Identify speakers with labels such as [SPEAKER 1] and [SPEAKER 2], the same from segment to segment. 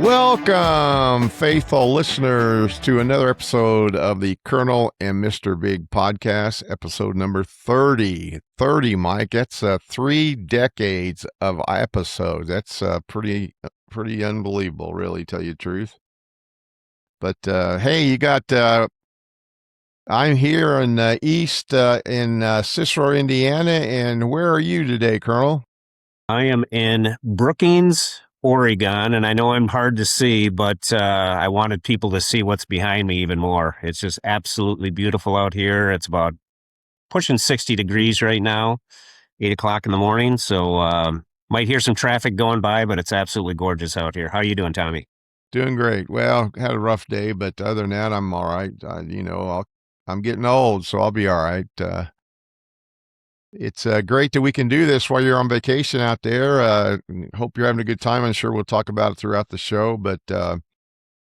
[SPEAKER 1] Welcome, faithful listeners, to another episode of the Colonel and Mr. Bigg podcast, episode number 30. 30, Mike. That's 3 decades of episodes. That's pretty unbelievable, really, tell you the truth. But hey, you got I'm here in east in Cicero, Indiana, and where are you today, Colonel?
[SPEAKER 2] I am in Brookings, Oregon, and I know I'm hard to see, but I wanted people to see what's behind me even more. It's just absolutely beautiful out here. It's about pushing 60 degrees right now, 8 o'clock in the morning. So might hear some traffic going by, but it's absolutely gorgeous out here. How are you doing, Tommy?
[SPEAKER 1] Doing great. Well, had a rough day, but other than that, I'm all right. I'm getting old, so I'll be all right. It's great that we can do this while you're on vacation out there. Hope you're having a good time. I'm sure we'll talk about it throughout the show, but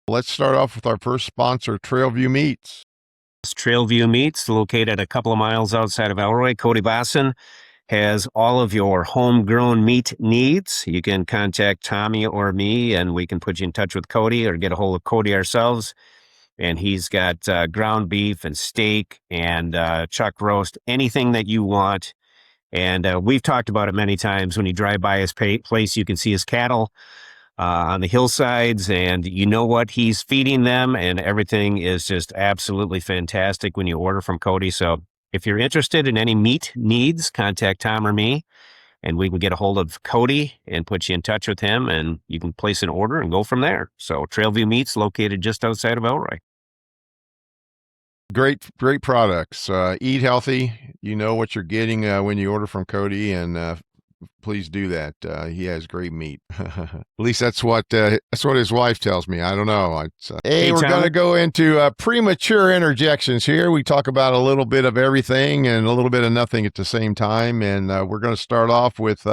[SPEAKER 1] let's start off with our first sponsor, Trailview Meats.
[SPEAKER 2] Trailview Meats, located a couple of miles outside of Elroy. Cody Bosson has all of your homegrown meat needs. You can contact Tommy or me, and we can put you in touch with Cody or get a hold of Cody ourselves. And he's got ground beef and steak and chuck roast, anything that you want. And we've talked about it many times. When you drive by his place, you can see his cattle on the hillsides, and you know what he's feeding them, and everything is just absolutely fantastic when you order from Cody. So if you're interested in any meat needs, contact Tom or me, and we can get a hold of Cody and put you in touch with him, and you can place an order and go from there. So Trailview Meats, located just outside of Elroy.
[SPEAKER 1] Great products. Eat healthy. You know what you're getting when you order from Cody, and please do that. He has great meat. At least that's what his wife tells me. I don't know. Hey, we're going to go into premature interjections here. We talk about a little bit of everything and a little bit of nothing at the same time, and we're going to start off with.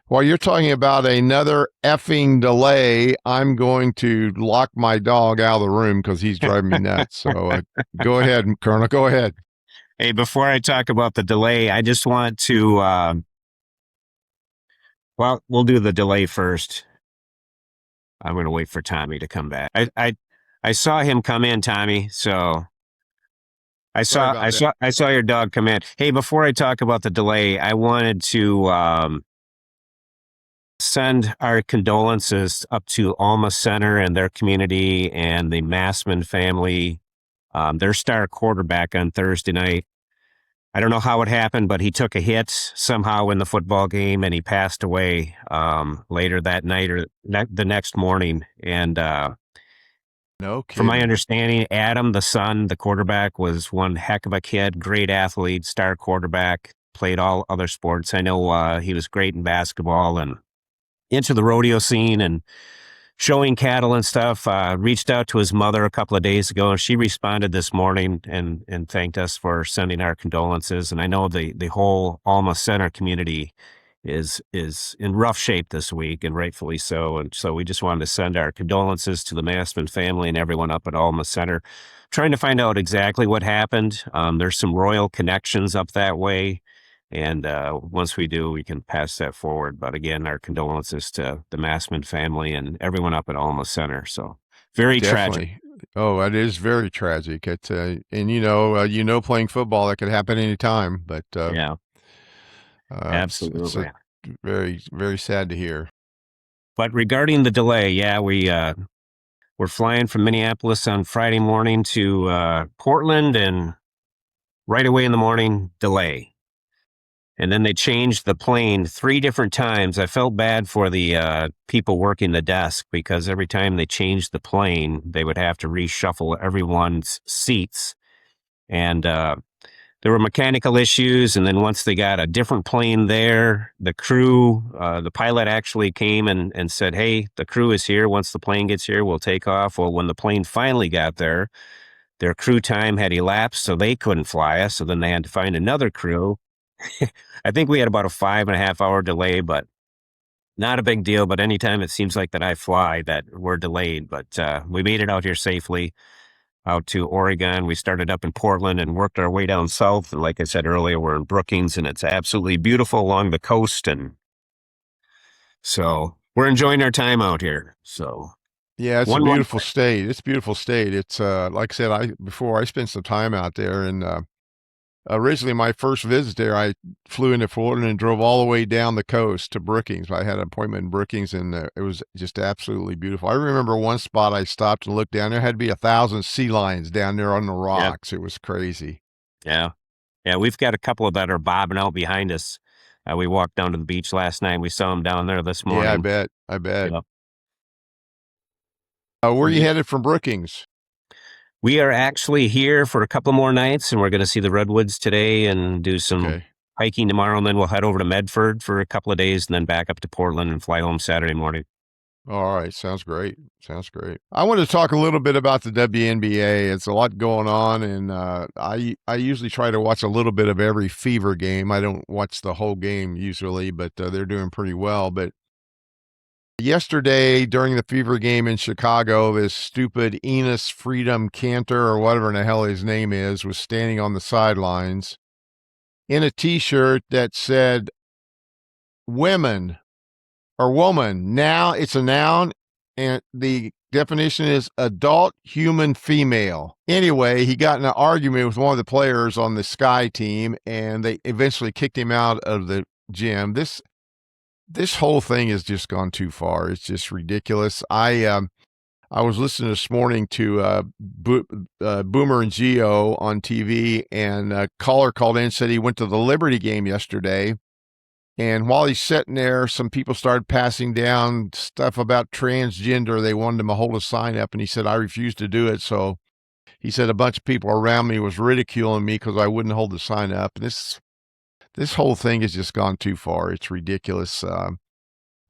[SPEAKER 1] While you're talking about another effing delay, I'm going to lock my dog out of the room because he's driving me nuts. So go ahead, Colonel. Go ahead.
[SPEAKER 2] Hey, before I talk about the delay, I just want to, well, we'll do the delay first. I'm going to wait for Tommy to come back. I saw him come in, Tommy. So I saw your dog come in. Hey, before I talk about the delay, I wanted to send our condolences up to Alma Center and their community and the Massman family. Their star quarterback on Thursday night. I don't know how it happened, but he took a hit somehow in the football game and he passed away later that night or the next morning. And
[SPEAKER 1] no
[SPEAKER 2] from my understanding, Adam, the son, the quarterback, was one heck of a kid, great athlete, star quarterback, played all other sports. I know he was great in basketball and into the rodeo scene and showing cattle and stuff. Reached out to his mother a couple of days ago, and she responded this morning and thanked us for sending our condolences. And I know the whole Alma Center community is in rough shape this week, and rightfully so. And so we just wanted to send our condolences to the Massman family and everyone up at Alma Center, trying to find out exactly what happened. There's some royal connections up that way. And once we do, we can pass that forward. But again, our condolences to the Massman family and everyone up at Alma Center. So very tragic.
[SPEAKER 1] Oh, it is very tragic. It's and playing football, that could happen anytime. But
[SPEAKER 2] yeah, absolutely.
[SPEAKER 1] It's very, very sad to hear.
[SPEAKER 2] But regarding the delay, yeah, we're flying from Minneapolis on Friday morning to Portland, and right away in the morning, delay. And then they changed the plane 3 different times. I felt bad for the people working the desk, because every time they changed the plane, they would have to reshuffle everyone's seats. And there were mechanical issues. And then once they got a different plane there, the crew, the pilot actually came and said, hey, the crew is here. Once the plane gets here, we'll take off. Well, when the plane finally got there, their crew time had elapsed, so they couldn't fly us. So then they had to find another crew. I think we had about a 5.5 hour delay, but not a big deal. But anytime it seems like that I fly, that we're delayed. But we made it out here safely, out to Oregon. We started up in Portland and worked our way down south. And like I said earlier, we're in Brookings, and it's absolutely beautiful along the coast. And so we're enjoying our time out here. So
[SPEAKER 1] Yeah, it's a
[SPEAKER 2] One more.
[SPEAKER 1] beautiful state. It's a beautiful state. It's like I said, I spent some time out there, and originally my first visit there, I flew into Florida and drove all the way down the coast to Brookings. I had an appointment in Brookings, and it was just absolutely beautiful. I remember one spot I stopped and looked down. There had to be 1,000 sea lions down there on the
[SPEAKER 2] Yeah,
[SPEAKER 1] rocks. It was crazy.
[SPEAKER 2] yeah, yeah. We've got a couple that are bobbing out behind us. We walked down to the beach last night. We saw them down there this
[SPEAKER 1] Yeah, I
[SPEAKER 2] morning.
[SPEAKER 1] bet. I bet.
[SPEAKER 2] Yep.
[SPEAKER 1] Where are you
[SPEAKER 2] Yeah.
[SPEAKER 1] headed from Brookings?
[SPEAKER 2] We are actually here for a couple more nights, and we're going to see the redwoods today and do some
[SPEAKER 1] Okay.
[SPEAKER 2] hiking tomorrow. And then we'll head over to Medford for a couple of days, and then back up to Portland and fly home Saturday morning.
[SPEAKER 1] All right, sounds great. Sounds great. I want to talk a little bit about the WNBA. It's a lot going on, and I usually try to watch a little bit of every Fever game. I don't watch the whole game usually, but they're doing pretty well. But yesterday during the Fever game in Chicago, this stupid Enos Freedom Cantor or whatever in the hell his name is was standing on the sidelines in a T-shirt that said "Women." Or woman. Now it's a noun, and the definition is adult human female. Anyway, he got in an argument with one of the players on the Sky team, and they eventually kicked him out of the gym. This whole thing has just gone too far. It's just ridiculous. I was listening this morning to Boomer and Geo on TV, and a caller called in and said he went to the Liberty game yesterday. And while he's sitting there, some people started passing down stuff about transgender. They wanted him to hold a sign up, and he said, I refused to do it. So he said a bunch of people around me was ridiculing me because I wouldn't hold the sign up. And this whole thing has just gone too far. It's ridiculous.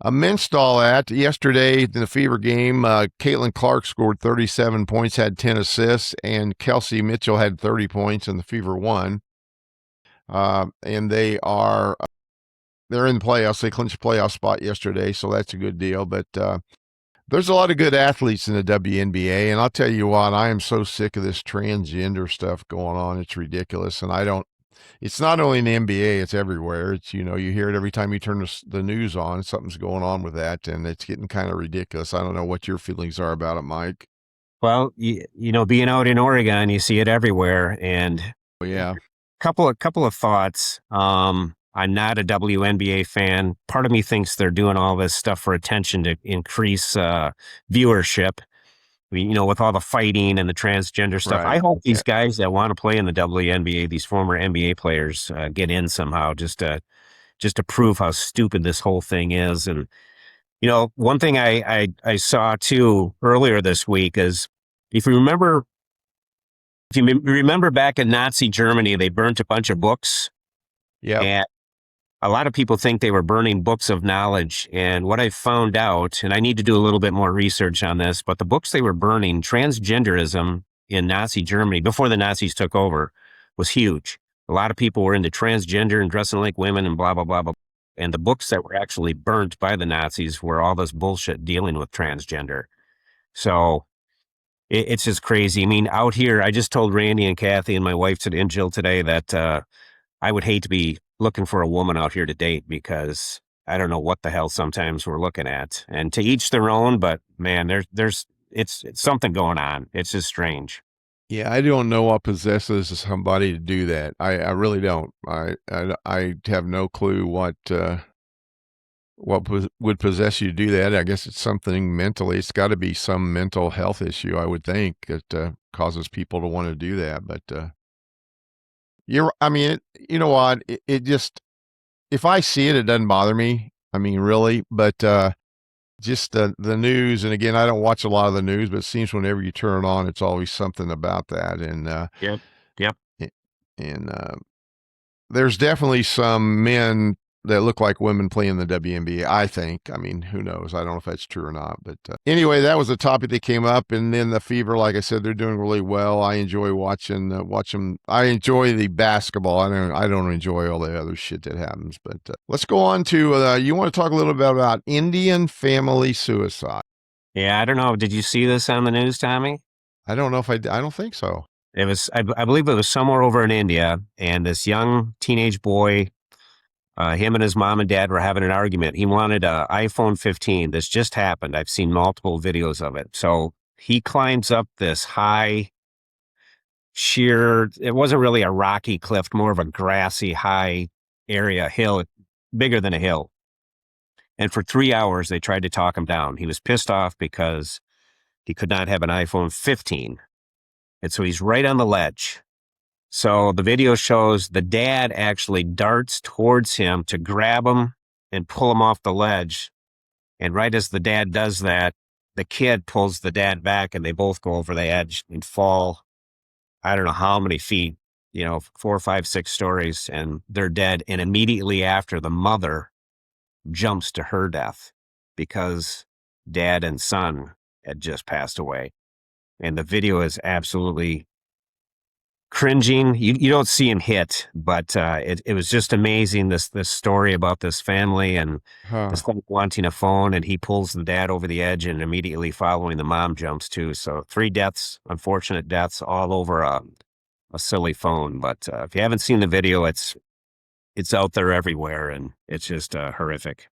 [SPEAKER 1] Amidst all that, yesterday in the Fever game, Caitlin Clark scored 37 points, had 10 assists, and Kelsey Mitchell had 30 points, and the Fever won. And they're in the playoffs. They clinched a playoff spot yesterday, so that's a good deal. But there's a lot of good athletes in the WNBA, and I'll tell you what, I am so sick of this transgender stuff going on. It's ridiculous, and I don't. It's not only in the NBA; it's everywhere. It's you hear it every time you turn the news on. Something's going on with that, and it's getting kind of ridiculous. I don't know what your feelings are about it, Mike.
[SPEAKER 2] Well, being out in Oregon, you see it everywhere. And
[SPEAKER 1] But yeah,
[SPEAKER 2] couple of thoughts. I'm not a WNBA fan. Part of me thinks they're doing all this stuff for attention to increase viewership. I mean, with all the fighting and the transgender stuff. I
[SPEAKER 1] right.
[SPEAKER 2] hope
[SPEAKER 1] Yeah,
[SPEAKER 2] these guys that want to play in the WNBA, these former NBA players, get in somehow, just to prove how stupid this whole thing is. And one thing I saw too earlier this week is, if you remember, back in Nazi Germany, they burnt a bunch of books,
[SPEAKER 1] yep,
[SPEAKER 2] and a lot of people think they were burning books of knowledge. And what I found out, and I need to do a little bit more research on this, but the books they were burning, transgenderism in Nazi Germany before the Nazis took over, was huge. A lot of people were into transgender and dressing like women and blah, blah, blah, blah. And the books that were actually burnt by the Nazis were all this bullshit dealing with transgender. So it's just crazy. I mean, out here, I just told Randy and Kathy and my wife and Jill today that I would hate to be looking for a woman out here to date, because I don't know what the hell sometimes we're looking at. And to each their own, but man, it's something going on. It's just strange.
[SPEAKER 1] yeah. I don't know what possesses somebody to do that. I really don't. I have no clue what would possess you to do that. I guess it's something mentally. It's got to be some mental health issue, I would think, that causes people to want to do that. But I mean, you know what? It just, if I see it, it doesn't bother me. I mean, really. But just the news, and again, I don't watch a lot of the news, but it seems whenever you turn it on, it's always something about that.
[SPEAKER 2] Yep. Yep.
[SPEAKER 1] And there's definitely some men that look like women playing the WNBA, I think. I mean, who knows? I don't know if that's true or not. But anyway, that was a topic that came up. And then the Fever, like I said, they're doing really well. I enjoy watching. I enjoy the basketball. I don't enjoy all the other shit that happens. But let's go on to, you want to talk a little bit about Indian family suicide.
[SPEAKER 2] Yeah, I don't know. Did you see this on the news, Tommy?
[SPEAKER 1] I don't know if I don't think so.
[SPEAKER 2] It was, I believe it was somewhere over in India, and this young teenage boy Him and his mom and dad were having an argument. He wanted an iPhone 15. This just happened. I've seen multiple videos of it. So he climbs up this high, sheer, it wasn't really a rocky cliff, more of a grassy, high area, hill, bigger than a hill. And for 3 hours, they tried to talk him down. He was pissed off because he could not have an iPhone 15. And so he's right on the ledge. So the video shows the dad actually darts towards him to grab him and pull him off the ledge. And right as the dad does that, the kid pulls the dad back and they both go over the edge and fall, I don't know how many feet, 4, 5, 6 stories, and they're dead. And immediately after, the mother jumps to her death because dad and son had just passed away. And the video is absolutely cringing. You don't see him hit, but it was just amazing. This story about this family and
[SPEAKER 1] Huh.
[SPEAKER 2] this son wanting a phone, and he pulls the dad over the edge, and immediately following the mom jumps too. So 3 deaths, unfortunate deaths, all over a silly phone. But if you haven't seen the video, it's out there everywhere, and it's just horrific.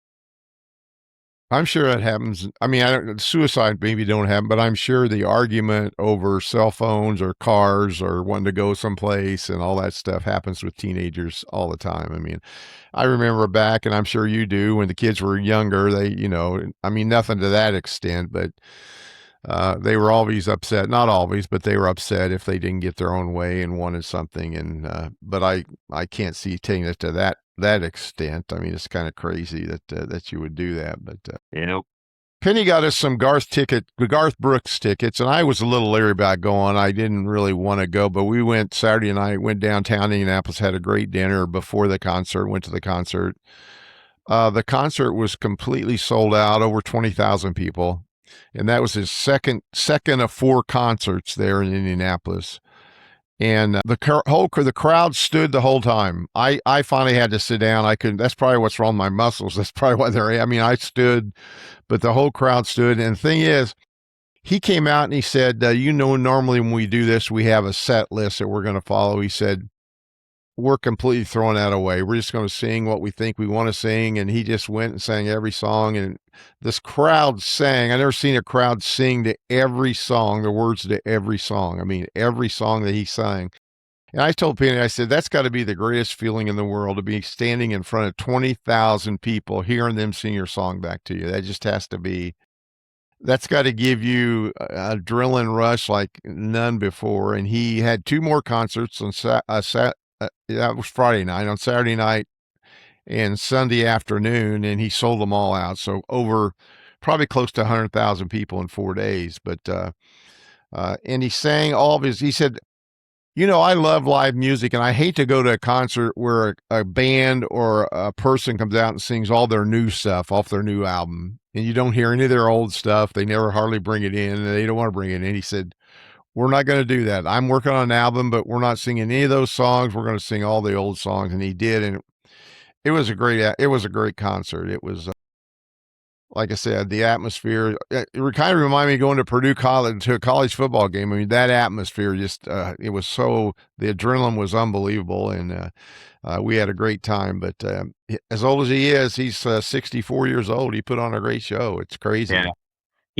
[SPEAKER 1] I'm sure that happens. I mean, suicide maybe don't happen, but I'm sure the argument over cell phones or cars or wanting to go someplace and all that stuff happens with teenagers all the time. I mean, I remember back, and I'm sure you do, when the kids were younger, I mean, nothing to that extent, but they were always upset. Not always, but they were upset if they didn't get their own way and wanted something. But I can't see taking it to that extent. I mean, it's kind of crazy that you would do that. But Penny got us some Garth Brooks tickets, and I was a little leery about going. I didn't really want to go, but we went Saturday night, went downtown Indianapolis, had a great dinner before the concert, went to the concert. The concert was completely sold out, over 20,000 people. And that was his second of 4 concerts there in Indianapolis. And the crowd stood the whole time. I finally had to sit down. I couldn't. That's probably what's wrong with my muscles. That's probably why they're. I mean, I stood, but the whole crowd stood. And the thing is, he came out and he said, normally when we do this, we have a set list that we're going to follow. He said, we're completely throwing that away. We're just going to sing what we think we want to sing. And he just went and sang every song. And this crowd sang. I never seen a crowd sing to every song, the words to every song. I mean, every song that he sang. And I told Penny, I said, that's got to be the greatest feeling in the world, to be standing in front of 20,000 people, hearing them sing your song back to you. That just has to be, that's got to give you an adrenaline rush like none before. And he had 2 more concerts on that was Friday night. On Saturday night and Sunday afternoon, and he sold them all out. So over probably close to 100,000 people in 4 days. But and he sang all of his. He said, I love live music, and I hate to go to a concert where a band or a person comes out and sings all their new stuff off their new album, and you don't hear any of their old stuff. They never hardly bring it in, and they don't want to bring it in. He said, we're not going to do that. I'm working on an album, but we're not singing any of those songs. We're going to sing all the old songs. And he did. And it was a great concert. It was, like I said, the atmosphere, it kind of reminded me of going to Purdue College, to a college football game. I mean, that atmosphere just, it was the adrenaline was unbelievable. And we had a great time. But as old as he is, he's 64 years old. He put on a great show. It's crazy.
[SPEAKER 2] Yeah.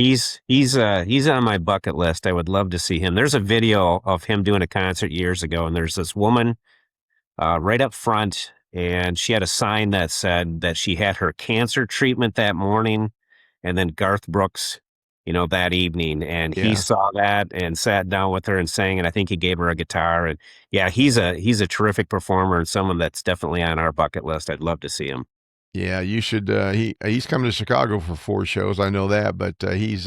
[SPEAKER 2] He's on my bucket list. I would love to see him. There's a video of him doing a concert years ago, and there's this woman right up front, and she had a sign that said that she had her cancer treatment that morning, and then Garth Brooks, that evening. And he saw that and sat down with her and sang, and I think he gave her a guitar. And yeah, he's a terrific performer and someone that's definitely on our bucket list. I'd love to see him.
[SPEAKER 1] Yeah, you should. He's coming to Chicago for 4 shows. I know that, but he's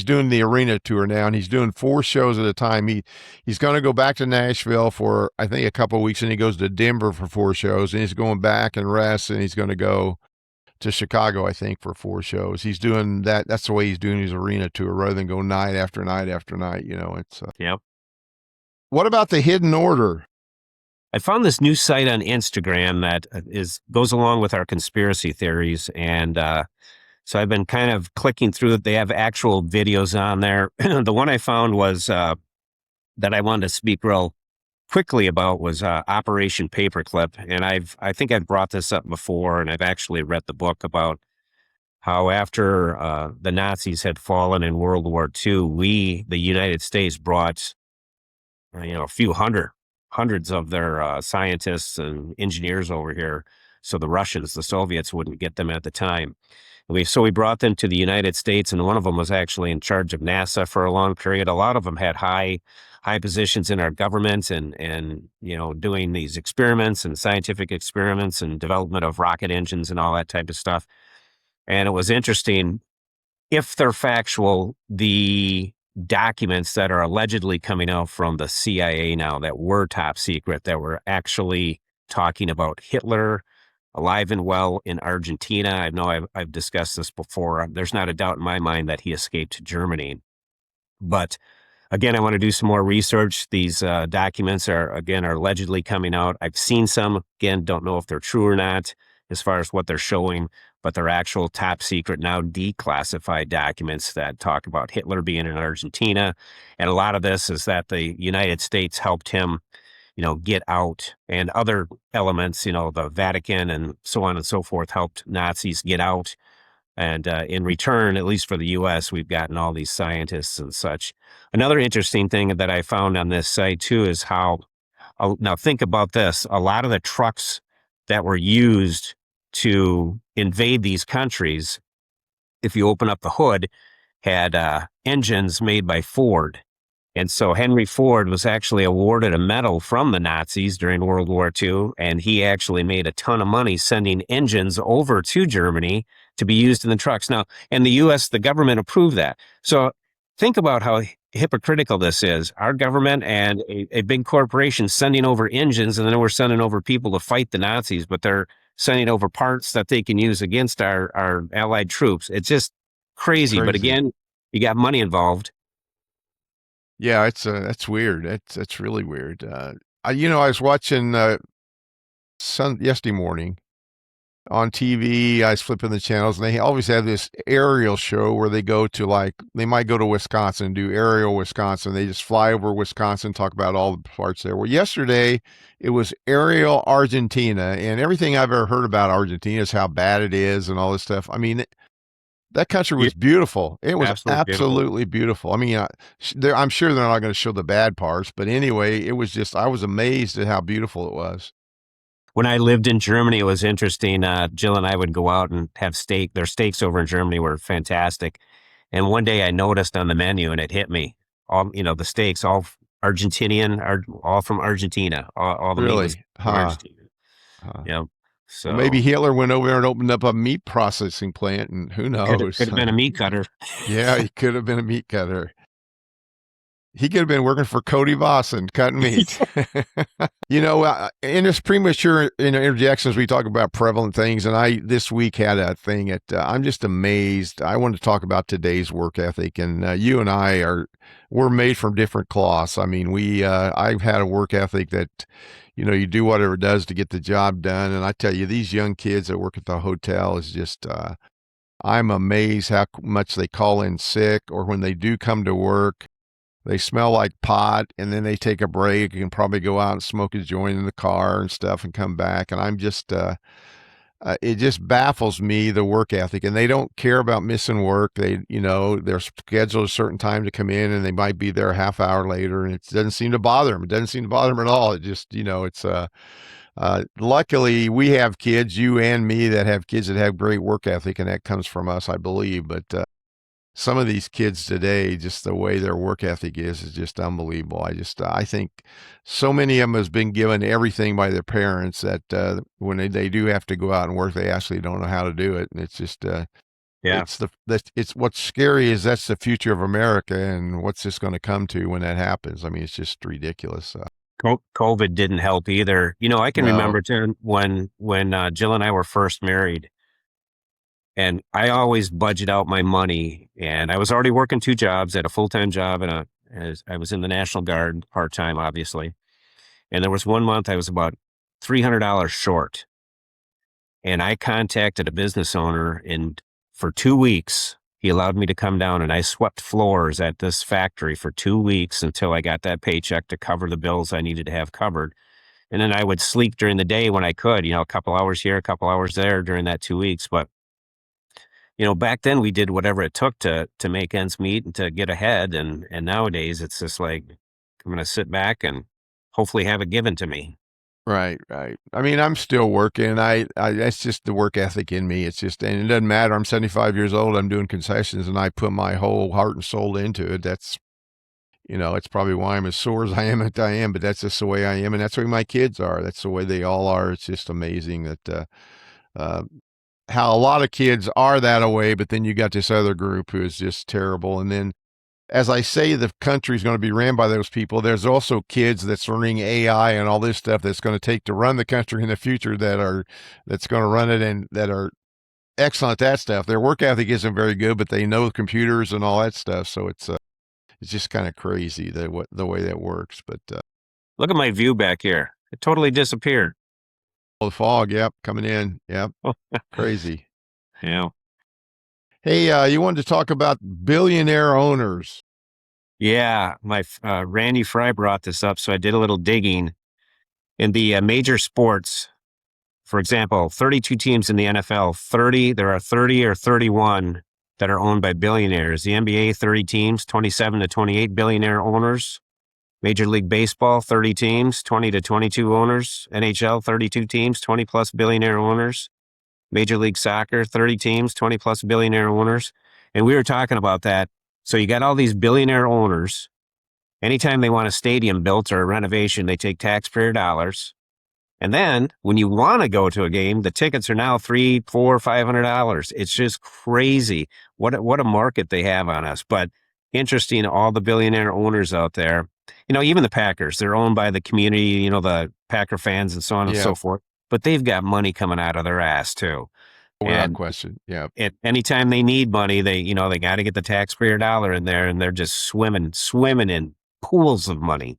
[SPEAKER 1] doing the arena tour now, and he's doing 4 shows at a time. He's going to go back to Nashville for, I think, a couple of weeks, and he goes to Denver for 4 shows, and he's going back and rest, and he's going to go to Chicago, I think, for 4 shows. He's doing that. That's the way he's doing his arena tour, rather than go night after night after night. It's.
[SPEAKER 2] Yep.
[SPEAKER 1] What about the Hidden Order?
[SPEAKER 2] I found this new site on Instagram that goes along with our conspiracy theories. And so I've been kind of clicking through it. They have actual videos on there. The one I found was that I wanted to speak real quickly about was Operation Paperclip, and I think I've brought this up before, and I've actually read the book about how after the Nazis had fallen in World War II, the United States, brought a few hundreds of their scientists and engineers over here, so the Russians, the Soviets, wouldn't get them at the time. So we brought them to the United States, and one of them was actually in charge of NASA for a long period. A lot of them had high positions in our government, and doing these experiments and scientific experiments and development of rocket engines and all that type of stuff. And it was interesting, if they're factual, the documents that are allegedly coming out from the CIA now that were top secret, that were actually talking about Hitler alive and well in Argentina. I know I've discussed this before. There's not a doubt in my mind that he escaped to Germany. But again, I want to do some more research. These documents are allegedly coming out. I've seen some. Again, don't know if they're true or not as far as what they're showing, but they're actual top secret, now declassified documents that talk about Hitler being in Argentina. And a lot of this is that the United States helped him, get out, and other elements, the Vatican and so on and so forth, helped Nazis get out. And in return, at least for the U.S., we've gotten all these scientists and such. Another interesting thing that I found on this site too is how, now think about this, a lot of the trucks that were used to invade these countries, if you open up the hood, had engines made by Ford. And so Henry Ford was actually awarded a medal from the Nazis during World War II, and he actually made a ton of money sending engines over to Germany to be used in the trucks. Now, and the U.S., the government approved that. So think about how hypocritical this is. Our government and a big corporation sending over engines, and then we're sending over people to fight the Nazis, but they're sending over parts that they can use against our allied troops. It's just crazy. But
[SPEAKER 1] Crazy.
[SPEAKER 2] again, you got money involved.
[SPEAKER 1] Yeah, that's weird. That's really weird. I was watching yesterday morning on TV. I was flipping the channels, and they always have this aerial show where they go to, like, they might go to Wisconsin and do aerial Wisconsin. They just fly over Wisconsin, talk about all the parts there. Well, yesterday it was aerial Argentina, and everything I've ever heard about Argentina is how bad it is and all this stuff. I mean, that country was beautiful. It was
[SPEAKER 2] Absolutely beautiful.
[SPEAKER 1] absolutely beautiful. I mean, I'm sure they're not going to show the bad parts, but anyway, it was just, I was amazed at how beautiful it was.
[SPEAKER 2] When I lived in Germany, it was interesting. Jill and I would go out and have steak. Their steaks over in Germany were fantastic. And one day I noticed on the menu, and it hit me. The steaks, Argentinian, all from Argentina. All the meat was
[SPEAKER 1] Really?
[SPEAKER 2] from
[SPEAKER 1] Huh.
[SPEAKER 2] Argentina.
[SPEAKER 1] Huh.
[SPEAKER 2] Yeah.
[SPEAKER 1] Well, maybe
[SPEAKER 2] So
[SPEAKER 1] Hitler went over there and opened up a meat processing plant, and who
[SPEAKER 2] could
[SPEAKER 1] knows?
[SPEAKER 2] have been a meat cutter.
[SPEAKER 1] Yeah, he could have been a meat cutter. He could have been working for Cody Voss and cutting meat. In this premature interjections, we talk about prevalent things, and I this week had a thing that I'm just amazed. I wanted to talk about today's work ethic, and you and we're made from different cloths. I mean, I've had a work ethic that, you do whatever it does to get the job done, and I tell you, these young kids that work at the hotel is just. I'm amazed how much they call in sick, or when they do come to work, they smell like pot, and then they take a break and probably go out and smoke a joint in the car and stuff and come back. And I'm just, it just baffles me, the work ethic. And they don't care about missing work. They're scheduled a certain time to come in, and they might be there a half hour later, and it doesn't seem to bother them. It doesn't seem to bother them at all. It just, luckily we have kids, you and me, that have kids that have great work ethic, and that comes from us, I believe. But, some of these kids today, just the way their work ethic is just unbelievable. I think so many of them has been given everything by their parents that when they do have to go out and work, they actually don't know how to do it. And it's just,
[SPEAKER 2] Yeah.
[SPEAKER 1] it's what's scary is that's the future of America, and what's this going to come to when that happens. I mean, it's just ridiculous.
[SPEAKER 2] COVID didn't help either. I can
[SPEAKER 1] No,
[SPEAKER 2] remember too, when Jill and I were first married, and I always budget out my money. And I was already working two jobs, at a full-time job, as I was in the National Guard part-time, obviously. And there was one month I was about $300 short. And I contacted a business owner, and for 2 weeks, He allowed me to come down, and I swept floors at this factory for 2 weeks until I got that paycheck to cover the bills I needed to have covered. And then I would sleep during the day when I could, a couple hours here, a couple hours there during that 2 weeks. But, back then we did whatever it took to make ends meet and to get ahead. And nowadays it's just like, I'm going to sit back and hopefully have it given to me.
[SPEAKER 1] Right, right. I mean, I'm still working. I that's just the work ethic in me. It's just, and it doesn't matter. I'm 75 years old. I'm doing concessions, and I put my whole heart and soul into it. That's, it's probably why I'm as sore as I am at I am. But that's just the way I am, and that's the way my kids are. That's the way they all are. It's just amazing that uh, how a lot of kids are that way. But then you got this other group who is just terrible, and then as I say, the country's going to be ran by those people. There's also kids that's learning AI and all this stuff that's going to take to run the country in the future that's going to run it and that are excellent at that stuff. Their work ethic isn't very good, but they know computers and all that stuff. So it's just kind of crazy the way that works. But
[SPEAKER 2] Look at my view back here. It totally disappeared.
[SPEAKER 1] the fog, yep, coming in, yep, crazy.
[SPEAKER 2] Yeah.
[SPEAKER 1] Hey, you wanted to talk about billionaire owners.
[SPEAKER 2] Yeah. My Randy Fry brought this up, so I did a little digging in the major sports. For example, 32 teams in the NFL, there are 30 or 31 that are owned by billionaires. The NBA, 30 teams, 27 to 28 billionaire owners. Major League Baseball, 30 teams, 20 to 22 owners. NHL, 32 teams, 20 plus billionaire owners. Major League Soccer, 30 teams, 20 plus billionaire owners. And we were talking about that. So you got all these billionaire owners. Anytime they want a stadium built or a renovation, they take taxpayer dollars. And then when you want to go to a game, the tickets are now $300, $400, $500. It's just crazy what a market they have on us. But interesting, all the billionaire owners out there, even the Packers, they're owned by the community, the Packer fans and so on and
[SPEAKER 1] Yeah,
[SPEAKER 2] so forth. But they've got money coming out of their ass too.
[SPEAKER 1] without
[SPEAKER 2] And
[SPEAKER 1] question. Yeah.
[SPEAKER 2] anytime they need money, they got to get the taxpayer dollar in there, and they're just swimming in pools of money.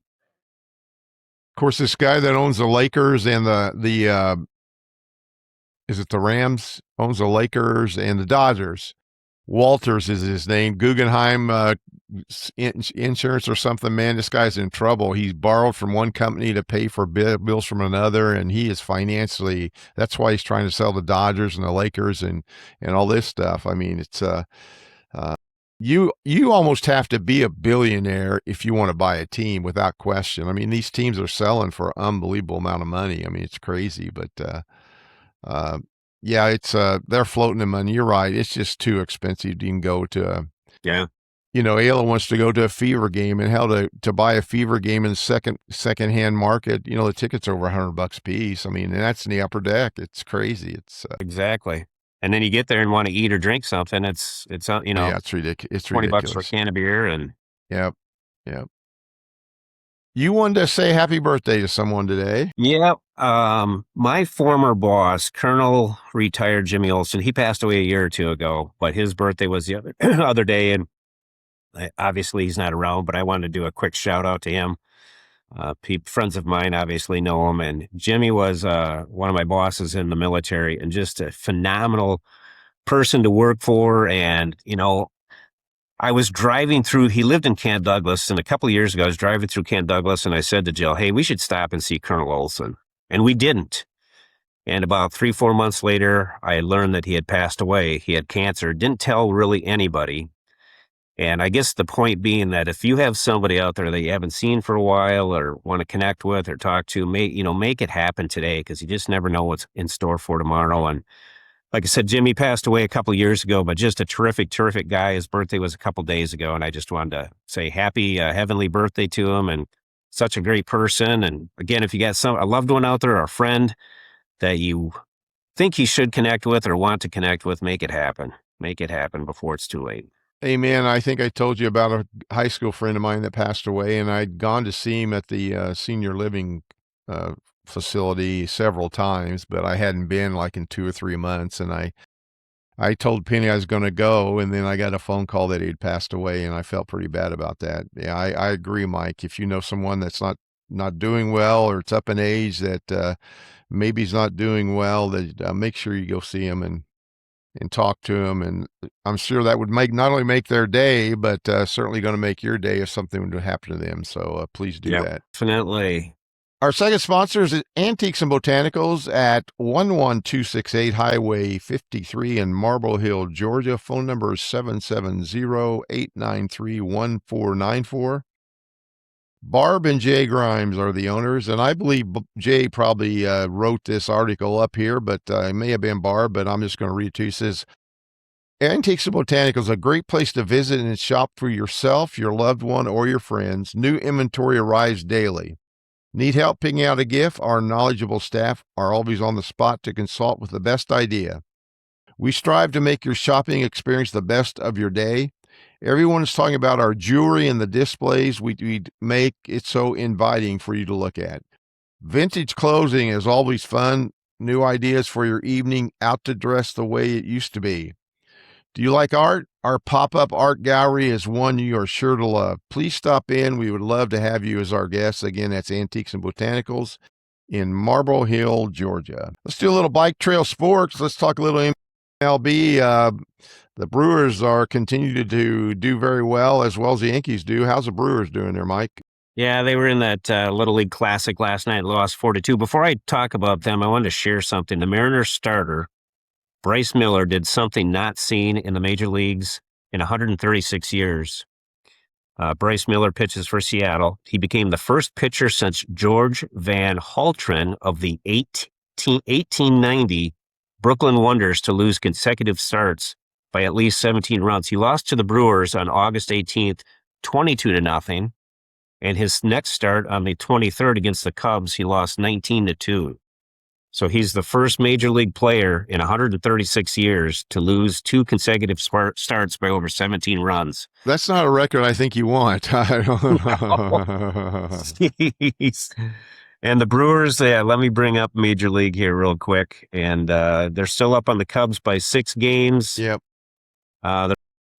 [SPEAKER 1] Of course, this guy that owns the Lakers and the is it the Rams owns the Lakers and the Dodgers. Walters is his name. Guggenheim Insurance or something. Man, this guy's in trouble. He's borrowed from one company to pay for bills from another, and he is financially. That's why he's trying to sell the Dodgers and the Lakers and all this stuff. I mean, it's uh, you almost have to be a billionaire if you want to buy a team without question. I mean, these teams are selling for an unbelievable amount of money. I mean, it's crazy, but uh, yeah, it's they're floating the money. You're right. It's just too expensive. You can go to
[SPEAKER 2] Yeah,
[SPEAKER 1] Ayla wants to go to a Fever game, and hell, to buy a Fever game in the second hand market, the tickets are over $100 a piece. I mean, and that's in the upper deck. It's crazy. It's
[SPEAKER 2] exactly. And then you get there and want to eat or drink something. It's
[SPEAKER 1] yeah, it's ridiculous. It's
[SPEAKER 2] $20 for a
[SPEAKER 1] ridiculous.
[SPEAKER 2] can of beer. And
[SPEAKER 1] Yep, yep. You wanted to say happy birthday to someone today.
[SPEAKER 2] yeah, my former boss, Colonel retired Jimmy Olson, he passed away a year or two ago, but his birthday was the other other day, and obviously he's not around. But I wanted to do a quick shout out to him. Friends of mine obviously know him, and Jimmy was one of my bosses in the military, and just a phenomenal person to work for. And I was driving through, he lived in Camp Douglas, and a couple of years ago, I was driving through Camp Douglas, and I said to Jill, hey, we should stop and see Colonel Olson. And we didn't. And about 3-4 months later, I learned that he had passed away. He had cancer, didn't tell really anybody. And I guess the point being that if you have somebody out there that you haven't seen for a while or want to connect with or talk to, make it happen today, because you just never know what's in store for tomorrow. And like I said, Jimmy passed away a couple of years ago, but just a terrific, terrific guy. His birthday was a couple of days ago, and I just wanted to say happy heavenly birthday to him, and such a great person. And again, if you got a loved one out there or a friend that you think he should connect with or want to connect with, make it happen. Make it happen before it's too late.
[SPEAKER 1] Hey, man, I think I told you about a high school friend of mine that passed away, and I'd gone to see him at the senior living uh, facility several times, but I hadn't been like in 2 or 3 months. And I told Penny I was going to go, and then I got a phone call that he'd passed away, and I felt pretty bad about that. Yeah, I agree, Mike. If you know someone that's not doing well, or it's up in age that maybe he's not doing well, that make sure you go see him and talk to them. And I'm sure that would make not only make their day, but certainly going to make your day if something would happen to them. So please do
[SPEAKER 2] Yep,
[SPEAKER 1] that.
[SPEAKER 2] definitely.
[SPEAKER 1] Our second sponsor is Antiques and Botanicals at 11268 Highway 53 in Marble Hill, Georgia. Phone number is 770-893-1494. Barb and Jay Grimes are the owners, and I believe Jay probably wrote this article up here, but it may have been Barb, but I'm just going to read it to you. It says, Antiques and Botanicals is a great place to visit and shop for yourself, your loved one, or your friends. New inventory arrives daily. Need help picking out a gift? Our knowledgeable staff are always on the spot to consult with the best idea. We strive to make your shopping experience the best of your day. Everyone is talking about our jewelry and the displays we make it so inviting for you to look at. Vintage clothing is always fun. New ideas for your evening out to dress the way it used to be. Do you like art? Our pop-up art gallery is one you are sure to love. Please stop in. We would love to have you as our guest. Again, that's Antiques and Botanicals in Marble Hill, Georgia. Let's do a little bike trail sports. Let's talk a little MLB. The Brewers are continuing to do very well as the Yankees do. How's the Brewers doing there, Mike?
[SPEAKER 2] Yeah, they were in that Little League Classic last night, lost 4-2. Before I talk about them, I wanted to share something. The Mariners starter, Bryce Miller, did something not seen in the major leagues in 136 years. Bryce Miller pitches for Seattle. He became the first pitcher since George Van Haltren of the 1890 Brooklyn Wonders to lose consecutive starts by at least 17 runs. He lost to the Brewers on August 18th, 22-0. And his next start on the 23rd against the Cubs, he lost 19-2. So he's the first major league player in 136 years to lose two consecutive starts by over 17 runs.
[SPEAKER 1] That's not a record I think you want. I don't
[SPEAKER 2] Jeez. And the Brewers, let me bring up Major League here real quick. And they're still up on the Cubs by 6 games.
[SPEAKER 1] Yep.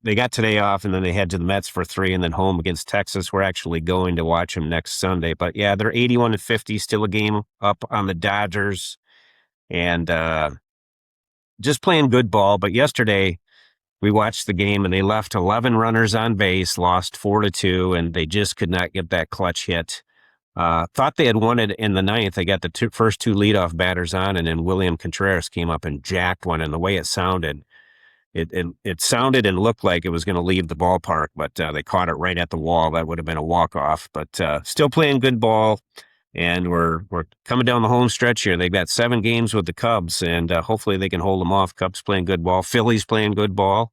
[SPEAKER 2] They got today off, and then they head to the Mets for 3, and then home against Texas. We're actually going to watch them next Sunday. But yeah, they're 81-50, still a game up on the Dodgers, and just playing good ball. But yesterday, we watched the game, and they left 11 runners on base, lost 4-2, and they just could not get that clutch hit. Thought they had won it in the 9th. They got the first 2 leadoff batters on, and then William Contreras came up and jacked one, and the way it sounded, it sounded and looked like it was going to leave the ballpark, but they caught it right at the wall. That would have been a walk-off, but still playing good ball, and we're coming down the home stretch here. They've got 7 games with the Cubs, and hopefully they can hold them off. Cubs playing good ball. Phillies playing good ball,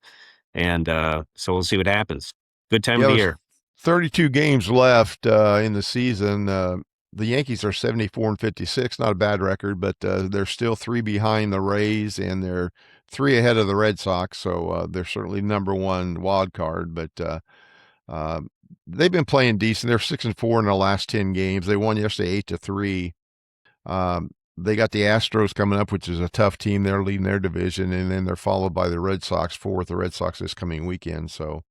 [SPEAKER 2] and so we'll see what happens. Good time of the year.
[SPEAKER 1] 32 games left in the season. The Yankees are 74-56, not a bad record, but they're still 3 behind the Rays, and they're 3 ahead of the Red Sox. So they're certainly number 1 wild card. But they've been playing decent. They're 6-4 in the last 10 games. They won yesterday 8-3. They got the Astros coming up, which is a tough team. They're leading their division, and then they're followed by the Red Sox, 4th. The Red Sox this coming weekend. So.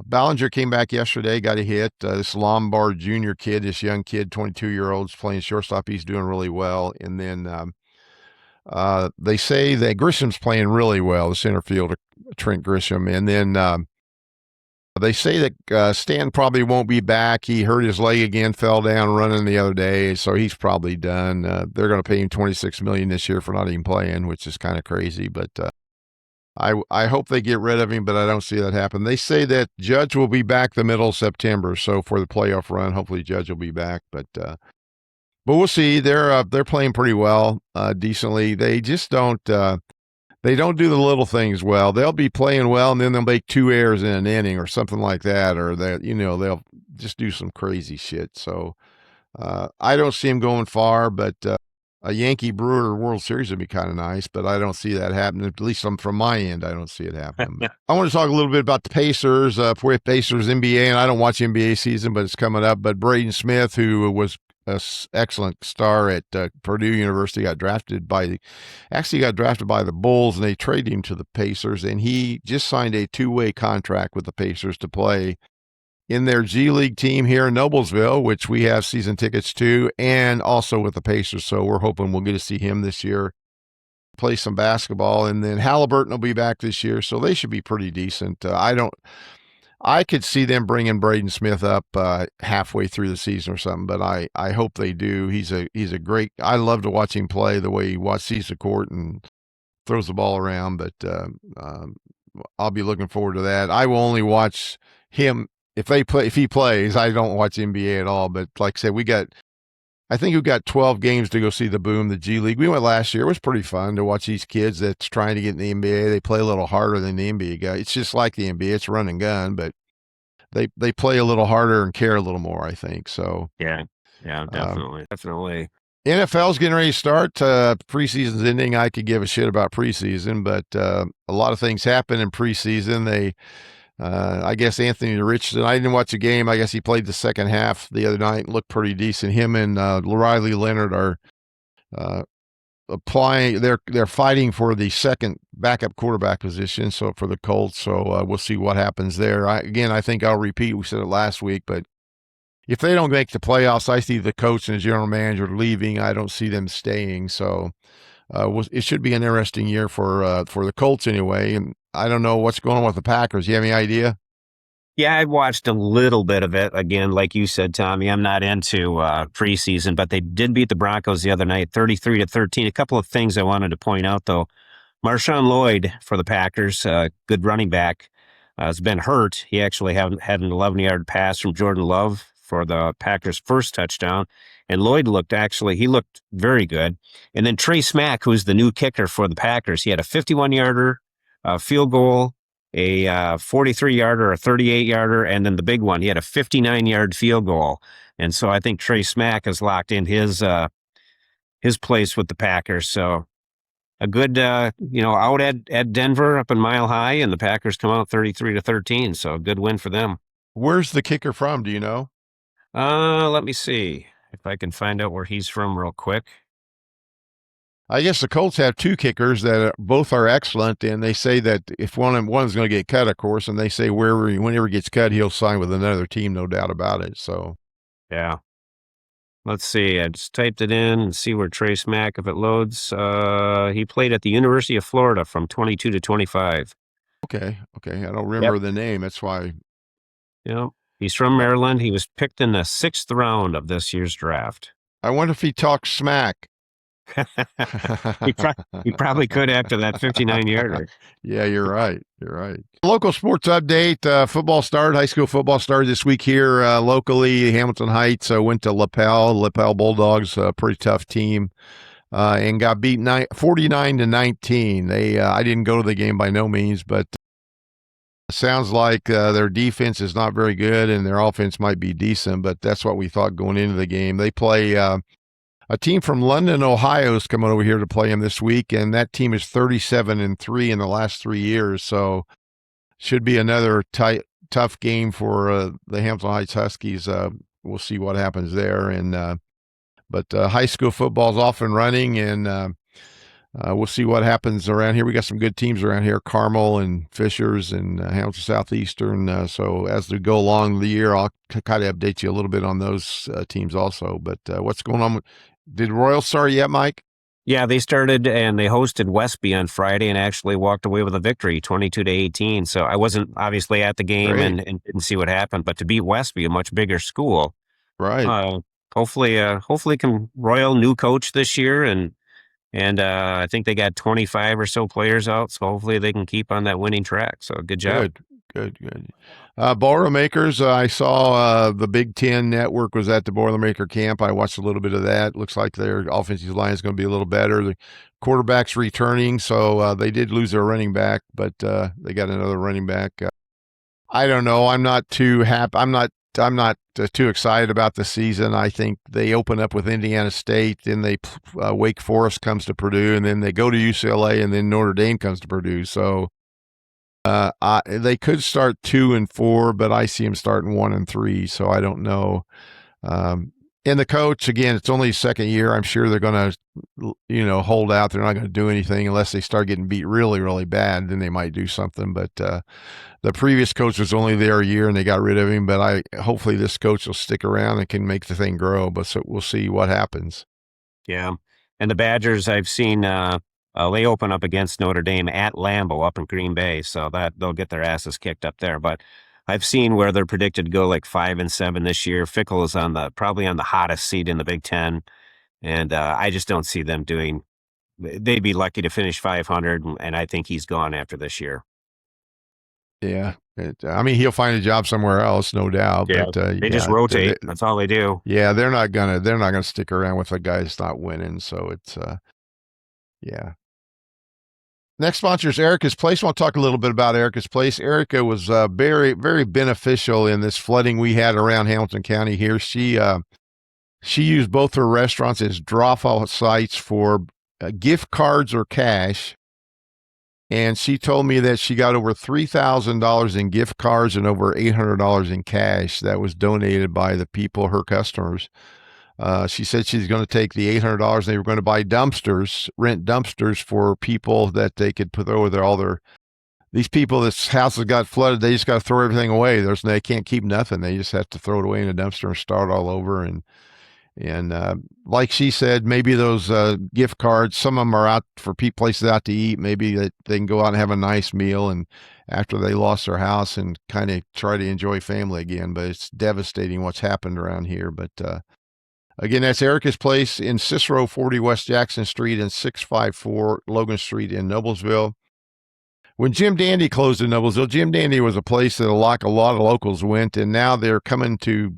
[SPEAKER 1] Ballinger came back yesterday, got a hit. This Lombard Jr. kid, this young kid, 22-year-old, is playing shortstop. He's doing really well. And then they say that Grisham's playing really well, the center fielder, Trent Grisham. And then they say that Stan probably won't be back. He hurt his leg again, fell down running the other day, so he's probably done. They're going to pay him $26 million this year for not even playing, which is kind of crazy, but I hope they get rid of him, but I don't see that happen. They say that Judge will be back the middle of September, so for the playoff run, hopefully Judge will be back. But we'll see. They're playing pretty well, decently. They just don't they don't do the little things well. They'll be playing well, and then they'll make 2 errors in an inning or something like that, or that they'll just do some crazy shit. So I don't see him going far, but. A Yankee Brewer World Series would be kind of nice, but I don't see that happening. At least from my end, I don't see it happening. I want to talk a little bit about the Pacers. For Pacers NBA, and I don't watch NBA season, but it's coming up. But Braden Smith, who was an excellent star at Purdue University, got drafted by the Bulls, and they traded him to the Pacers, and he just signed a 2-way contract with the Pacers to play in their G League team here in Noblesville, which we have season tickets to, and also with the Pacers. So we're hoping we'll get to see him this year. play some basketball, and then Halliburton will be back this year, so they should be pretty decent. I could see them bringing Braden Smith up halfway through the season or something, but I hope they do. He's a great. I love to watch him play the way he sees the court and throws the ball around. But I'll be looking forward to that. I will only watch him if he plays. I don't watch NBA at all. But like I said, I think we've got 12 games to go see the Boom, the G League. We went last year. It was pretty fun to watch these kids that's trying to get in the NBA. They play a little harder than the NBA guy. It's just like the NBA. It's run and gun, but they play a little harder and care a little more, I think. So
[SPEAKER 2] Yeah,
[SPEAKER 1] um,
[SPEAKER 2] definitely.
[SPEAKER 1] NFL's getting ready to start. Preseason's ending. I could give a shit about preseason, but a lot of things happen in preseason. I guess Anthony Richardson, I didn't watch a game. I guess he played the second half the other night and looked pretty decent. Him and Riley Leonard are uh, applying. They're fighting for the second backup quarterback position. So for the Colts, so we'll see what happens there. I think I'll repeat. We said it last week, but if they don't make the playoffs, I see the coach and the general manager leaving. I don't see them staying. So it should be an interesting year for the Colts anyway. And I don't know what's going on with the Packers. You have any idea?
[SPEAKER 2] Yeah, I watched a little bit of it. Again, like you said, Tommy, I'm not into preseason, but they did beat the Broncos the other night, 33-13. A couple of things I wanted to point out, though. Marshawn Lloyd for the Packers, good running back, has been hurt. He actually had an 11-yard pass from Jordan Love for the Packers' first touchdown. And Lloyd looked very good. And then Trey Smack, who's the new kicker for the Packers, he had a 51-yarder, field goal, a 43-yarder, a 38-yarder, and then the big one. He had a 59-yard field goal. And so I think Trey Smack has locked in his place with the Packers. So a good, out at Denver up in Mile High, and the Packers come out 33-13. So a good win for them.
[SPEAKER 1] Where's the kicker from? Do you know?
[SPEAKER 2] Let me see if I can find out where he's from real quick.
[SPEAKER 1] I guess the Colts have two kickers that both are excellent, and they say that if one's going to get cut, of course, and they say whenever he gets cut, he'll sign with another team, no doubt about it. So,
[SPEAKER 2] yeah. Let's see. I just typed it in and see where Trace Mack, if it loads. He played at the University of Florida from 22 to 25.
[SPEAKER 1] okay, I don't remember
[SPEAKER 2] Yep.
[SPEAKER 1] the name. That's why.
[SPEAKER 2] Yep. He's from Maryland. He was picked in the 6th round of this year's draft.
[SPEAKER 1] I wonder if he talks smack.
[SPEAKER 2] He probably could after that 59-yarder.
[SPEAKER 1] Yeah, you're right. Local sports update. High school football started this week here locally. Hamilton Heights went to LaPel Bulldogs, a pretty tough team, and got beat 49-19. I didn't go to the game by no means, but it sounds like their defense is not very good and their offense might be decent, but that's what we thought going into the game. They play a team from London, Ohio is coming over here to play them this week, and that team is 37-3 in the last 3 years. So should be another tough game for the Hamilton Heights Huskies. We'll see what happens there. But high school football is off and running, and we'll see what happens around here. We got some good teams around here, Carmel and Fishers and Hamilton Southeastern. So as we go along the year, I'll kind of update you a little bit on those teams also. But what's going on? Did Royal start yet, Mike?
[SPEAKER 2] Yeah, they started and they hosted Westby on Friday and actually walked away with a victory, 22-18. So I wasn't obviously at the game and didn't see what happened, but to beat Westby, a much bigger school,
[SPEAKER 1] right?
[SPEAKER 2] Hopefully, Royal new coach this year, and I think they got 25 or so players out, so hopefully they can keep on that winning track. So good job.
[SPEAKER 1] Good. Boilermakers, I saw the Big Ten Network was at the Boilermaker camp. I watched a little bit of that. Looks like their offensive line is going to be a little better. The quarterback's returning, so they did lose their running back, but they got another running back. I don't know. I'm not too happy. I'm not too excited about the season. I think they open up with Indiana State, then Wake Forest comes to Purdue, and then they go to UCLA, and then Notre Dame comes to Purdue. So they could start 2-4, but I see them starting 1-3. So I don't know. And the coach, again, it's only his second year. I'm sure they're going to, hold out. They're not going to do anything unless they start getting beat really, really bad. Then they might do something. But the previous coach was only there a year and they got rid of him. But hopefully this coach will stick around and can make the thing grow. But so we'll see what happens.
[SPEAKER 2] Yeah. And the Badgers, I've seen They open up against Notre Dame at Lambeau up in Green Bay, so that they'll get their asses kicked up there. But I've seen where they're predicted to go like 5-7 this year. Fickle is probably on the hottest seat in the Big Ten, and I just don't see them doing. They'd be lucky to finish 500, and I think he's gone after this year.
[SPEAKER 1] Yeah. I mean, he'll find a job somewhere else, no doubt.
[SPEAKER 2] Yeah,
[SPEAKER 1] But
[SPEAKER 2] they just rotate. That's all they do.
[SPEAKER 1] yeah, they're not gonna stick around with a guy that's not winning. So it's yeah. Next sponsor is Erica's Place. I want to talk a little bit about Erica's Place. Erica was very, very beneficial in this flooding we had around Hamilton County here. She used both her restaurants as drop-off sites for gift cards or cash. And she told me that she got over $3,000 in gift cards and over $800 in cash that was donated by the people, her customers. She said she's going to take the $800 and they were going to buy dumpsters, rent dumpsters for people that they could put over there all their. These people, this house has got flooded. They just got to throw everything away. They can't keep nothing. They just have to throw it away in a dumpster and start all over. And like she said, maybe those gift cards, some of them are out for places out to eat. Maybe that they can go out and have a nice meal and after they lost their house and kind of try to enjoy family again. But it's devastating what's happened around here. But again, that's Erica's Place in Cicero, 40 West Jackson Street and 654 Logan Street in Noblesville. When Jim Dandy closed in Noblesville, Jim Dandy was a place that a lot of locals went, and now they're coming to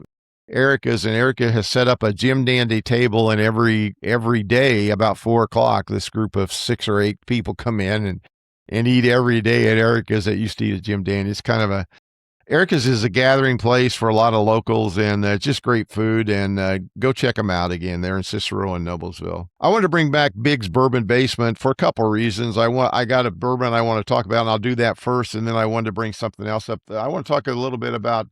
[SPEAKER 1] Erica's, and Erica has set up a Jim Dandy table, and every day about 4 o'clock, this group of 6 or 8 people come in and eat every day at Erica's that used to eat at Jim Dandy. It's kind of Erica's is a gathering place for a lot of locals and just great food. And go check them out again. They're in Cicero and Noblesville. I want to bring back Bigg's Bourbon Basement for a couple of reasons. I got a bourbon I want to talk about, and I'll do that first. And then I wanted to bring something else up. I want to talk a little bit about.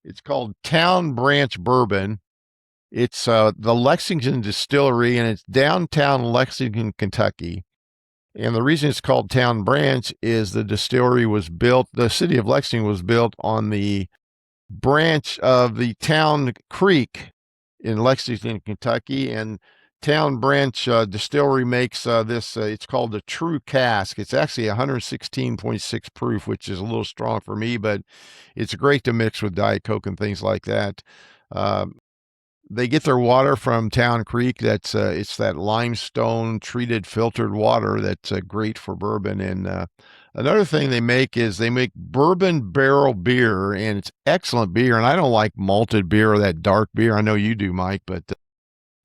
[SPEAKER 1] It's called Town Branch Bourbon. It's the Lexington Distillery, and it's downtown Lexington, Kentucky. And the reason it's called Town Branch is the distillery was built, the city of Lexington was built on the branch of the Town Creek in Lexington, Kentucky. And Town Branch Distillery makes this, it's called the True Cask. It's actually 116.6 proof, which is a little strong for me, but it's great to mix with Diet Coke and things like that. They get their water from Town Creek. That's it's that limestone treated filtered water that's great for bourbon. And another thing they make is they make bourbon barrel beer, and it's excellent beer. And I don't like malted beer or that dark beer. I know you do, Mike, but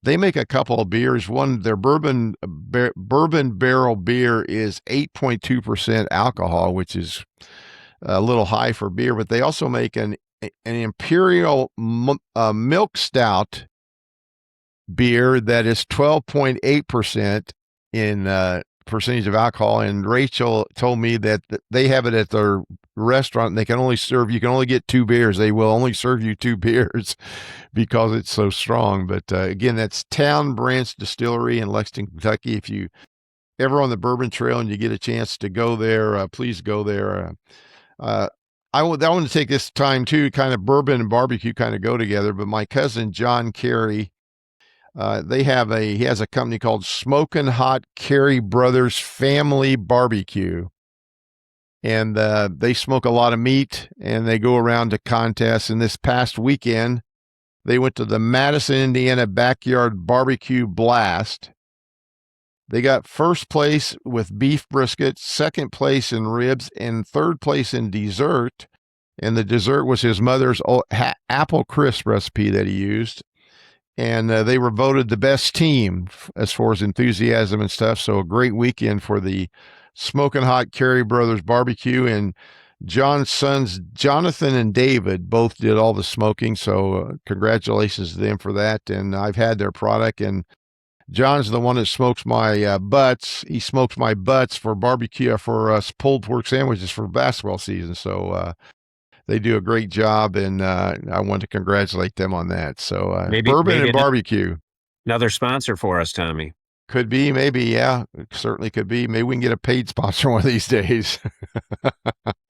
[SPEAKER 1] they make a couple of beers. One, their bourbon barrel beer is 8.2% alcohol, which is a little high for beer. But they also make an imperial milk stout beer that is 12.8% in percentage of alcohol. And Rachel told me that they have it at their restaurant, and you can only get 2 beers. They will only serve you 2 beers because it's so strong. But again, that's Town Branch Distillery in Lexington, Kentucky. If you ever on the Bourbon Trail and you get a chance to go there, please go there. I want to take this time too, kind of bourbon and barbecue kind of go together. But my cousin John Carey, he has a company called Smokin' Hot Carey Brothers Family Barbecue, and they smoke a lot of meat and they go around to contests. And this past weekend, they went to the Madison, Indiana Backyard Barbecue Blast. They got first place with beef brisket, second place in ribs, and third place in dessert. And the dessert was his mother's apple crisp recipe that he used. And they were voted the best team as far as enthusiasm and stuff. So a great weekend for the Smoking Hot Carey Brothers Barbecue. And John's sons, Jonathan and David, both did all the smoking. So congratulations to them for that. And I've had their product, and John's the one that smokes my butts. He smokes my butts for barbecue, for pulled pork sandwiches for basketball season. So they do a great job, and I want to congratulate them on that. So
[SPEAKER 2] Maybe
[SPEAKER 1] bourbon and barbecue.
[SPEAKER 2] another sponsor for us, Tommy.
[SPEAKER 1] Could be, maybe, yeah. It certainly could be. Maybe we can get a paid sponsor one of these days.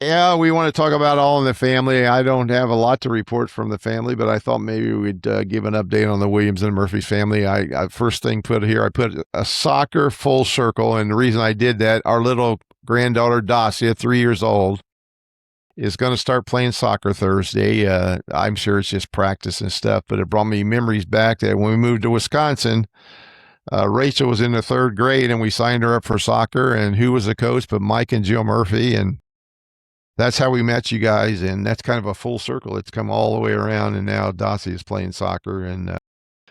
[SPEAKER 1] Yeah, we want to talk about All in the Family. I don't have a lot to report from the family, but I thought maybe we'd give an update on the Williams and Murphy's family. I first thing put here, I put a soccer full circle, and the reason I did that, our little granddaughter Dacia, 3 years old, is going to start playing soccer Thursday. I'm sure it's just practice and stuff, but it brought me memories back that when we moved to Wisconsin, Rachel was in the third grade, and we signed her up for soccer. And who was the coach but Mike and Jill Murphy? And that's how we met you guys. And that's kind of a full circle. It's come all the way around, and now Dossie is playing soccer, and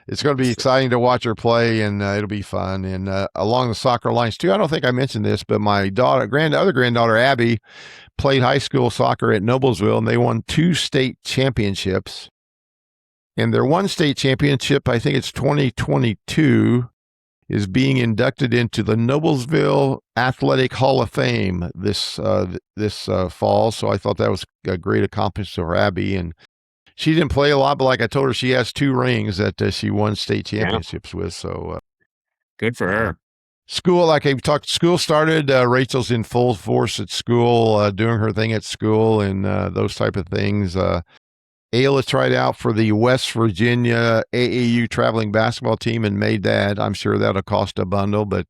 [SPEAKER 1] it's going to be exciting to watch her play, and it'll be fun. And along the soccer lines too, I don't think I mentioned this, but my other granddaughter Abby played high school soccer at Noblesville, and they won 2 state championships. And their one state championship, I think it's 2022, is being inducted into the Noblesville Athletic Hall of Fame this fall. So I thought that was a great accomplishment for Abby. And she didn't play a lot, but like I told her, she has 2 rings that she won state championships with. So
[SPEAKER 2] good for her.
[SPEAKER 1] School, like I talked, school started. Rachel's in full force at school, doing her thing at school and those type of things. Ayla tried out for the West Virginia AAU traveling basketball team and made that. I'm sure that'll cost a bundle, but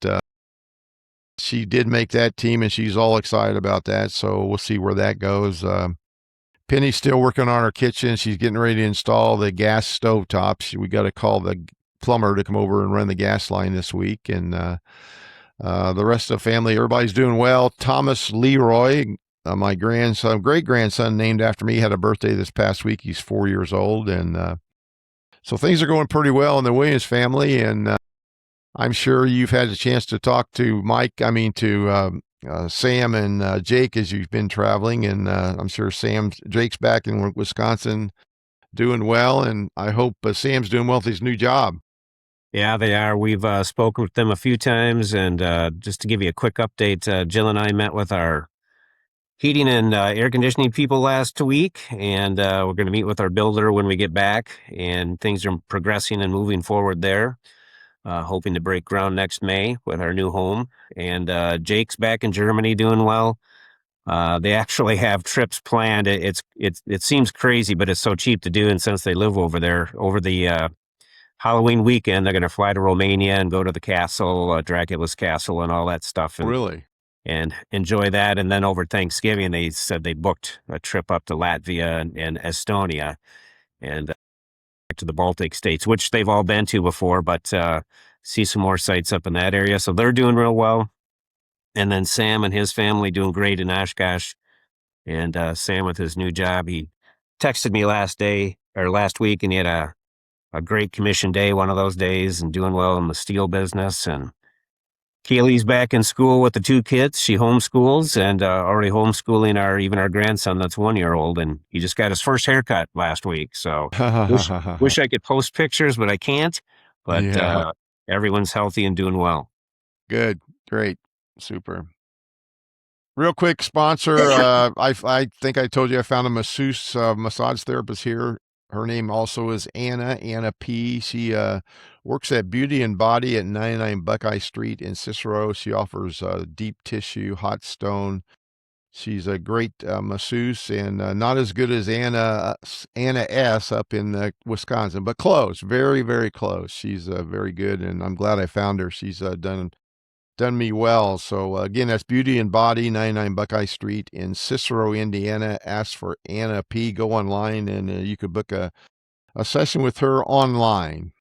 [SPEAKER 1] she did make that team, and she's all excited about that. So we'll see where that goes. Penny's still working on her kitchen. She's getting ready to install the gas stove tops. We got to call the plumber to come over and run the gas line this week. And the rest of the family, everybody's doing well. Thomas Leroy, my grandson, great grandson, named after me, had a birthday this past week. He's 4 years old, and so things are going pretty well in the Williams family. And I'm sure you've had a chance to talk to Sam and Jake as you've been traveling, and I'm sure Jake's back in Wisconsin doing well, and I hope Sam's doing well with his new job.
[SPEAKER 2] Yeah, they are. We've spoken with them a few times, and just to give you a quick update, Jill and I met with our heating and air conditioning people last week, and we're going to meet with our builder when we get back, and things are progressing and moving forward there. Hoping to break ground next May with our new home. And Jake's back in Germany doing well. They actually have trips planned. It seems crazy, but it's so cheap to do. And since they live over there, over the Halloween weekend, they're going to fly to Romania and go to the castle, Dracula's castle, and all that stuff. And,
[SPEAKER 1] Really?
[SPEAKER 2] And enjoy that. And then over Thanksgiving, they said they booked a trip up to Latvia and Estonia, and to the Baltic states, which they've all been to before, but see some more sites up in that area. So they're doing real well. And then Sam and his family doing great in Oshkosh. And Sam with his new job, he texted me last week, and he had a great commission day one of those days, and doing well in the steel business. And Kaylee's back in school with the 2 kids. She homeschools, and already homeschooling our grandson that's 1 year old, and he just got his first haircut last week. So wish I could post pictures, but I can't. But
[SPEAKER 1] Yeah.
[SPEAKER 2] Everyone's healthy and doing well.
[SPEAKER 1] Good. Great. Super. Real quick sponsor. I think I told you I found a masseuse, massage therapist here. Her name also is Anna P. She works at Beauty and Body at 99 Buckeye Street in Cicero. She offers deep tissue, hot stone. She's a great masseuse, and not as good as Anna S. up in Wisconsin, but close, very, very close. She's very good, and I'm glad I found her. She's done me well. So again, that's Beauty and Body, 99 Buckeye Street in Cicero, Indiana. Ask for Anna P. Go online, and you could book a session with her online.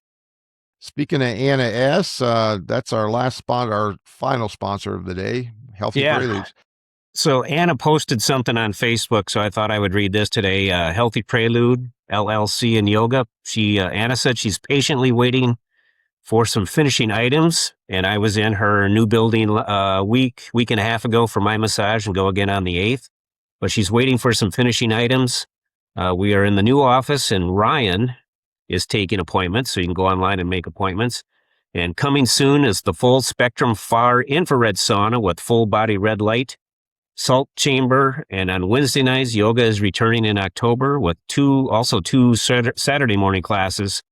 [SPEAKER 1] Speaking of Anna S., that's our final sponsor of the day, Healthy Preludes.
[SPEAKER 2] So Anna posted something on Facebook, so I thought I would read this today. Healthy Prelude, LLC and Yoga. Anna said she's patiently waiting for some finishing items, and I was in her new building week and a half ago for my massage, and go again on the 8th. But she's waiting for some finishing items. We are in the new office, and Ryan is taking appointments, so you can go online and make appointments. And coming soon is the full spectrum far infrared sauna with full body red light, salt chamber, and on Wednesday nights, yoga is returning in October with two Saturday morning classes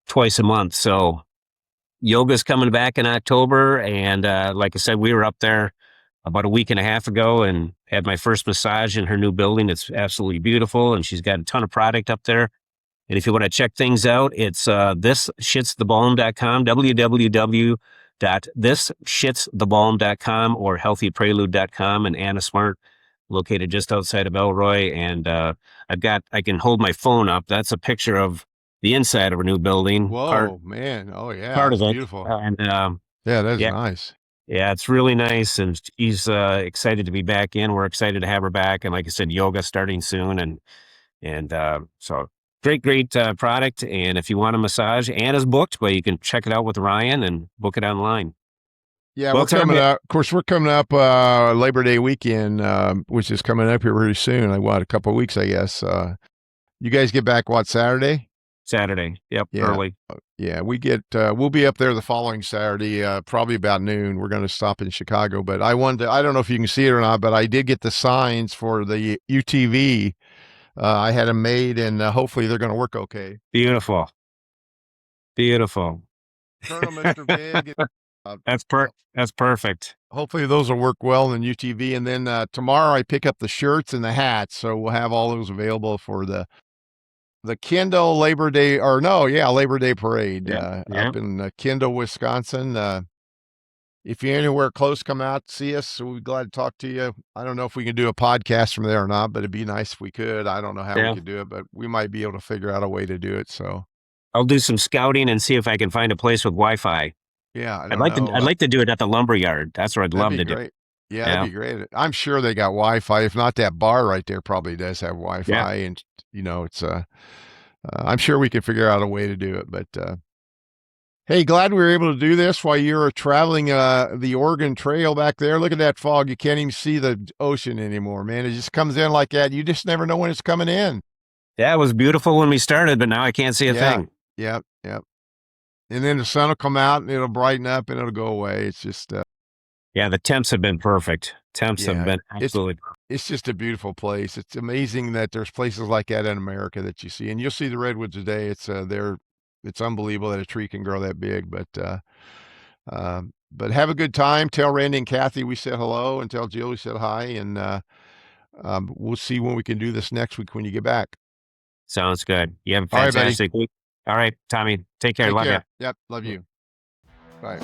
[SPEAKER 2] twice a month. So yoga's coming back in October. And like I said, we were up there about a week and a half ago and had my first massage in her new building. It's absolutely beautiful. And she's got a ton of product up there. And if you want to check things out, it's thisshitsthebalm.com, www.thisshitsthebalm.com or healthyprelude.com. And Anna Smart, located just outside of Elroy. And I can hold my phone up. That's a picture of the inside of a new building,
[SPEAKER 1] Whoa, man. Oh, yeah.
[SPEAKER 2] part of
[SPEAKER 1] That's
[SPEAKER 2] it.
[SPEAKER 1] beautiful.
[SPEAKER 2] And
[SPEAKER 1] Yeah, that's
[SPEAKER 2] yeah,
[SPEAKER 1] nice.
[SPEAKER 2] yeah, it's really nice. And she's excited to be back in. We're excited to have her back. And like I said, yoga starting soon. And so great product. And if you want a massage, Anna's booked, but you can check it out with Ryan and book it online.
[SPEAKER 1] Yeah,
[SPEAKER 2] Well,
[SPEAKER 1] we're coming
[SPEAKER 2] Tommy,
[SPEAKER 1] up. Of course, we're coming up Labor Day weekend, which is coming up here pretty soon. Like, what, a couple of weeks, I guess. You guys get back, what, Saturday?
[SPEAKER 2] Saturday. Yep,
[SPEAKER 1] Yeah.
[SPEAKER 2] early.
[SPEAKER 1] Yeah, we'll be up there the following Saturday, probably about noon. We're going to stop in Chicago, but I don't know if you can see it or not, but I did get the signs for the UTV. I had them made, and hopefully they're going to work okay.
[SPEAKER 2] Beautiful. Beautiful.
[SPEAKER 1] Colonel Mr. Bigg.
[SPEAKER 2] That's perfect.
[SPEAKER 1] Hopefully those will work well in UTV. And then tomorrow I pick up the shirts and the hats, so we'll have all those available for the Kendall Labor Day, or no, yeah, Labor Day parade
[SPEAKER 2] Yeah.
[SPEAKER 1] up in Kendall, Wisconsin. If you're anywhere close, come out, see us. So we're glad to talk to you. I don't know if we can do a podcast from there or not, but it'd be nice if we could. I don't know how we
[SPEAKER 2] Yeah.
[SPEAKER 1] could do it, but we might be able to figure out a way to do it. So
[SPEAKER 2] I'll do some scouting and see if I can find a place with Wi-Fi.
[SPEAKER 1] yeah, I
[SPEAKER 2] I'd
[SPEAKER 1] don't
[SPEAKER 2] like to
[SPEAKER 1] know.
[SPEAKER 2] I'd like to do it at the lumber yard. That's where I'd
[SPEAKER 1] That'd
[SPEAKER 2] love
[SPEAKER 1] be
[SPEAKER 2] to do.
[SPEAKER 1] great. Yeah, that'd
[SPEAKER 2] Yeah.
[SPEAKER 1] be great. I'm sure they got Wi-Fi. If not, that bar right there probably does have
[SPEAKER 2] Yeah.
[SPEAKER 1] Wi-Fi, and it's I'm sure we can figure out a way to do it. But hey, glad we were able to do this while you were traveling the Oregon Trail back there. Look at that fog. You can't even see the ocean anymore, man. It just comes in like that. You just never know when it's coming in.
[SPEAKER 2] Yeah, it was beautiful when we started, but now I can't see a
[SPEAKER 1] Yeah.
[SPEAKER 2] thing.
[SPEAKER 1] Yep. Yep. And then the sun will come out and it'll brighten up and it'll go away. It's just
[SPEAKER 2] Yeah, the temps have been perfect. Temps have
[SPEAKER 1] yeah,
[SPEAKER 2] been
[SPEAKER 1] it's
[SPEAKER 2] absolutely perfect.
[SPEAKER 1] it's just a beautiful place. It's amazing that there's places like that in America that you see, and you'll see the redwoods today. It's unbelievable that a tree can grow that big. But have a good time. Tell Randy and Kathy we said hello, and tell Jill we said hi, and we'll see when we can do this next week when you get back.
[SPEAKER 2] Sounds good. You have a
[SPEAKER 1] All right, buddy.
[SPEAKER 2] fantastic week. All right, Tommy, take care.
[SPEAKER 1] Take
[SPEAKER 2] Love you.
[SPEAKER 1] care. Yep, love you. Bye.